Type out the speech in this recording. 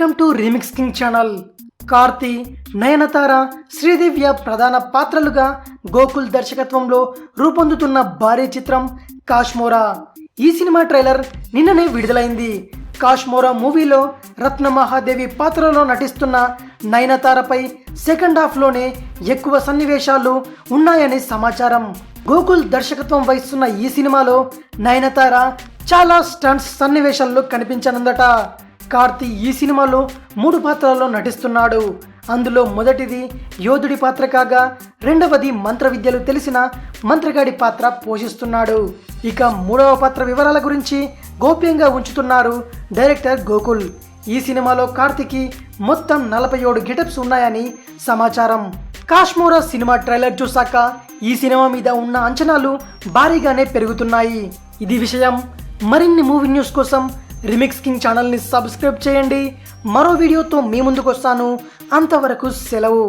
Welcome to remix king channel. Karthi, Nayanthara, Sridivya ప్రధాన పాత్రలుగా గోకుల్ దర్శకత్వంలో రూపొందుతున్న భారీ చిత్రం కాశ్మోరా. ఈ సినిమా ట్రైలర్ నిన్ననే విడుదలైంది. కాశ్మోరా మూవీలో రత్న మహాదేవి పాత్రలో నటిస్తున్న నయనతారపై సెకండ్ హాఫ్లోనే ఎక్కువ సన్నివేశాలు ఉన్నాయని సమాచారం. గోకుల్ దర్శకత్వం వహిస్తున్న ఈ సినిమాలో నయనతార చాలా స్టంట్స్ సన్నివేశాల్లో కనిపించనుందట. కార్తి ఈ సినిమాలో 3 పాత్రల్లో నటిస్తున్నాడు. అందులో మొదటిది యోధుడి పాత్ర కాగా రెండవది మంత్ర విద్యలు తెలిసిన మంత్రగాడి పాత్ర పోషిస్తున్నాడు. ఇక 3వ పాత్ర వివరాల గురించి గోప్యంగా ఉంచుతున్నారు డైరెక్టర్ గోకుల్. ఈ సినిమాలో కార్తికి మొత్తం 47 గెటప్స్ ఉన్నాయని సమాచారం. కాశ్మోరా సినిమా ట్రైలర్ చూసాక ఈ సినిమా మీద ఉన్న అంచనాలు భారీగానే పెరుగుతున్నాయి. ఇది విషయం. మరిన్ని మూవీ న్యూస్ కోసం రీమిక్స్ కింగ్ ఛానల్ని సబ్స్క్రైబ్ చేయండి. మరో వీడియోతో మీ ముందుకు వస్తాను. అంతవరకు సెలవు.